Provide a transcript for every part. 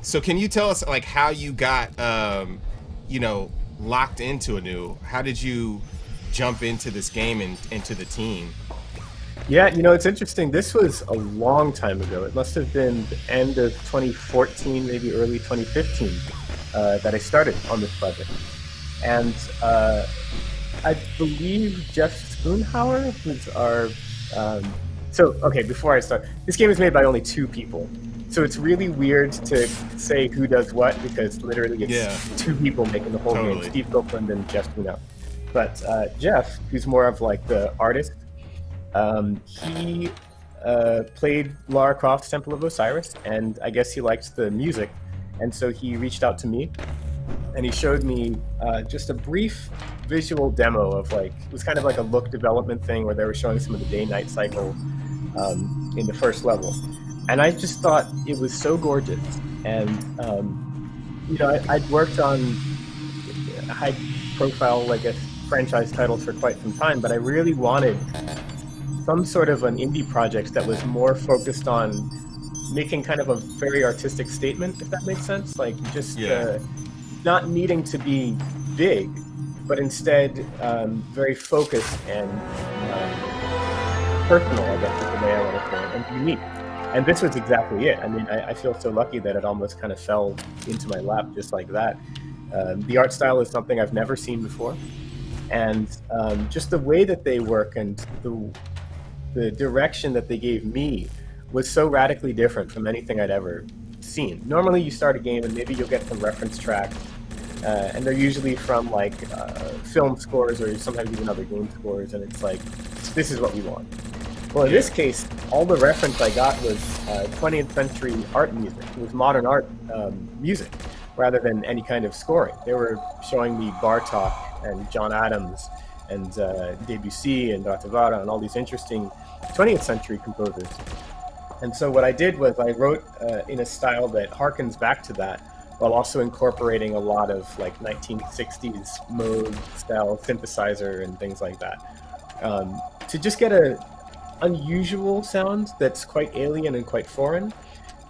So can you tell us like how you got you know, locked into Anew? How did you jump into this game and into the team? Yeah, it's interesting. This was a long time ago. It must have been the end of 2014, maybe early 2015, that I started on this project. And I believe Jeff Spoonhauer, who's our. Okay, before I start, this game is made by only two people. So it's really weird to say who does what because literally it's Yeah, two people making the whole game, totally. Steve Copeland and Jeff Spoonhauer. But Jeff, who's more of like the artist, he played Lara Croft's Temple of Osiris, and I guess he liked the music, and so he reached out to me, and he showed me just a brief visual demo of like it was kind of like a look development thing where they were showing some of the day-night cycle in the first level, and I just thought it was so gorgeous, and I'd worked on high-profile, I guess, franchise titles for quite some time, but I really wanted some sort of an indie project that was more focused on making kind of a very artistic statement, if that makes sense. Like just Yeah. not needing to be big, but instead very focused and personal, I guess is the way I want to say it, and unique. And this was exactly it. I mean, I feel so lucky that it almost kind of fell into my lap just like that. The art style is something I've never seen before. And just the way that they work and the direction that they gave me was so radically different from anything I'd ever seen. Normally you start a game and maybe you'll get some reference tracks, and they're usually from like film scores or sometimes even other game scores, and it's like, this is what we want. Well, in this case, all the reference I got was 20th century art music. It was modern art music rather than any kind of scoring. They were showing me Bartok and John Adams and Debussy and Dartavara and all these interesting 20th century composers. And so what I did was I wrote in a style that harkens back to that, while also incorporating a lot of like 1960s mode style synthesizer and things like that, to just get a unusual sound that's quite alien and quite foreign,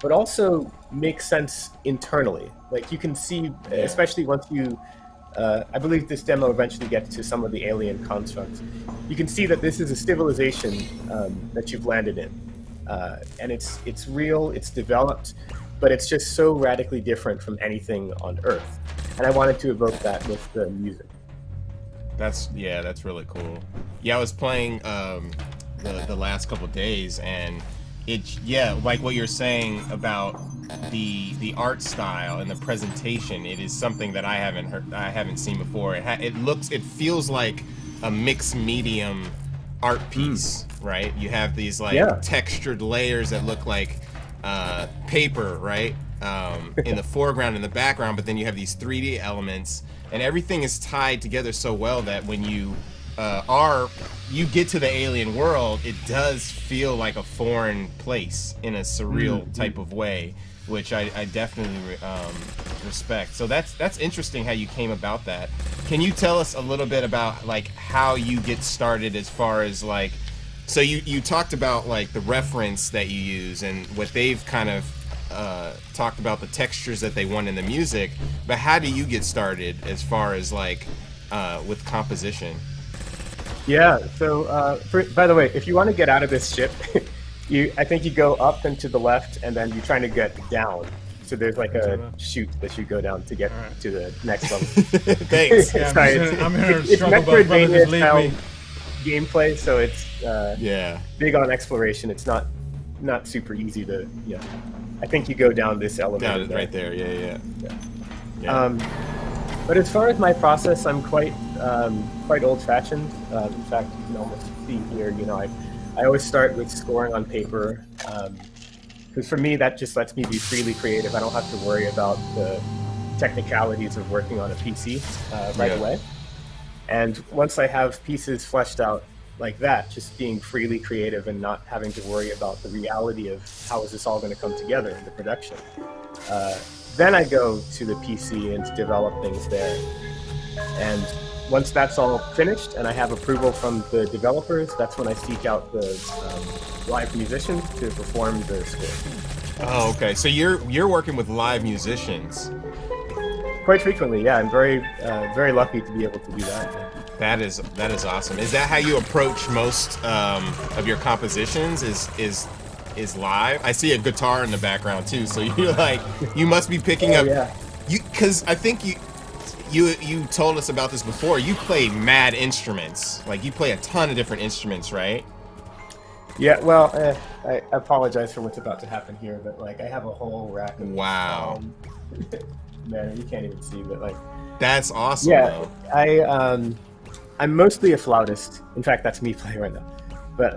but also makes sense internally. Like you can see, especially once you, I believe this demo eventually gets to some of the alien constructs. You can see that this is a civilization that you've landed in, and it's real, it's developed, but it's just so radically different from anything on Earth. And I wanted to evoke that with the music. That's really cool. Yeah, I was playing the last couple days, and like what you're saying about the art style and the presentation. It is something that I haven't seen before. It feels like a mixed medium art piece, right? You have these like textured layers that look like paper, right? In the foreground and the background, but then you have these 3D elements, and everything is tied together so well that when you you get to the alien world, it does feel like a foreign place in a surreal type of way, which I definitely respect. So that's interesting how you came about that. Can you tell us a little bit about like how you get started as far as like, so you talked about like the reference that you use and what they've kind of talked about the textures that they want in the music, but how do you get started as far as like with composition? Yeah. So, by the way, if you want to get out of this ship, I think you go up and to the left, and then you're trying to get down. So there's like a chute that you go down to get to the next level. Thanks. Yeah, Sorry, I'm here to it's struggle, but brother, Metroidvania just leave style me. gameplay, so it's Yeah. big on exploration. It's not super easy to. Yeah, I think you go down this elevator. Down right there. Yeah. But as far as my process, I'm quite old-fashioned. In fact, you can almost see here. I always start with scoring on paper, because for me that just lets me be freely creative. I don't have to worry about the technicalities of working on a PC right away. And once I have pieces fleshed out like that, just being freely creative and not having to worry about the reality of how is this all going to come together in the production. Then I go to the PC and develop things there. And once that's all finished and I have approval from the developers, that's when I seek out the live musicians to perform the score. Oh, okay. So you're working with live musicians. Quite frequently, yeah. I'm very lucky to be able to do that. That is awesome. Is that how you approach most of your compositions? Is live? I see a guitar in the background too. So you're like, you must be picking Oh up yeah. because I think you told us about this before. You play mad instruments. Like you play a ton of different instruments, right? Yeah, well, I apologize for what's about to happen here, but like I have a whole rack of Wow. man, you can't even see, but like That's awesome yeah, though. I'm mostly a flautist. In fact, that's me playing right now. But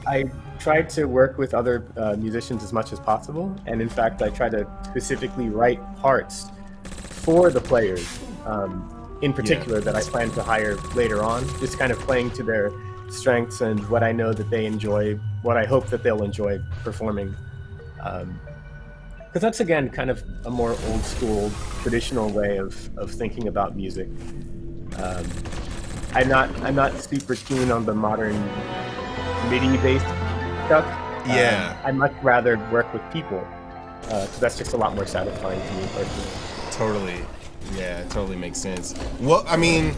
I try to work with other musicians as much as possible, and in fact, I try to specifically write parts for the players, in particular, that I plan to hire later on. Just kind of playing to their strengths and what I know that they enjoy, what I hope that they'll enjoy performing. Because that's again kind of a more old school, traditional way of thinking about music. Um, I'm not super keen on the modern MIDI based stuff. Yeah. I'd much rather work with people because that's just a lot more satisfying to me personally. Totally. Yeah, it totally makes sense. Well, I mean,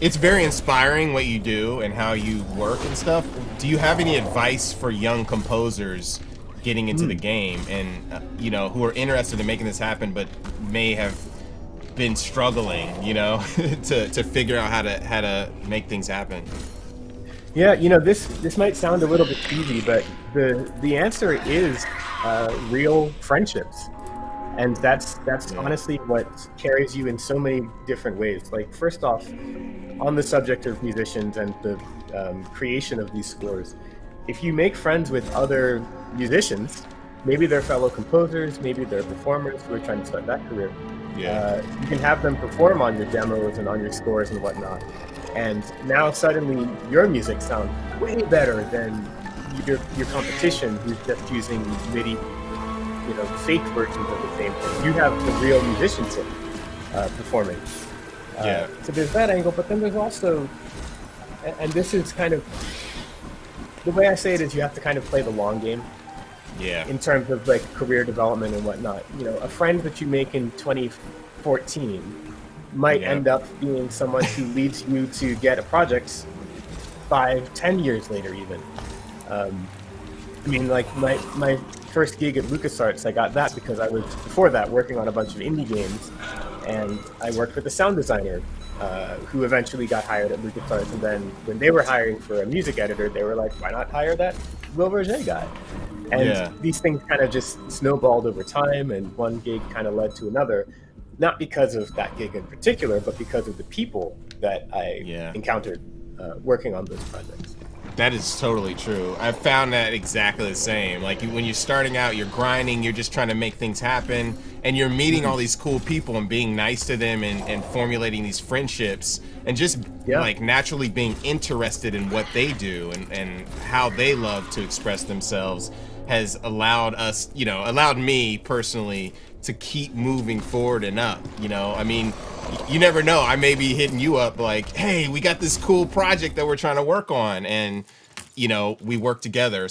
it's very inspiring what you do and how you work and stuff. Do you have any advice for young composers getting into the game and who are interested in making this happen but may have been struggling, to figure out how to make things happen? Yeah, this might sound a little bit cheesy, but the answer is real friendships, and that's honestly what carries you in so many different ways. Like first off, on the subject of musicians and the creation of these scores, if you make friends with other musicians, maybe they're fellow composers, maybe they're performers who are trying to start that career. You can have them perform on your demos and on your scores and whatnot. And now suddenly your music sounds way better than your competition who's just using MIDI, fake versions of the same thing. You have the real musicianship performing. So there's that angle, but then there's also, and this is kind of, the way I say it is you have to kind of play the long game. In terms of like career development and whatnot. A friend that you make in 2014 might end up being someone who leads you to get a project 5-10 years later even. I mean, like my first gig at LucasArts, I got that because I was before that working on a bunch of indie games, and I worked with a sound designer who eventually got hired at LucasArts. And then when they were hiring for a music editor, they were like, why not hire that Will Roger guy? And these things kind of just snowballed over time, and one gig kind of led to another, not because of that gig in particular, but because of the people that I encountered working on those projects. That is totally true. I've found that exactly the same. Like when you're starting out, you're grinding, you're just trying to make things happen, and you're meeting all these cool people and being nice to them and formulating these friendships and just like naturally being interested in what they do and how they love to express themselves has allowed us, allowed me personally to keep moving forward and up. I mean, you never know. I may be hitting you up like, hey, we got this cool project that we're trying to work on, and we work together.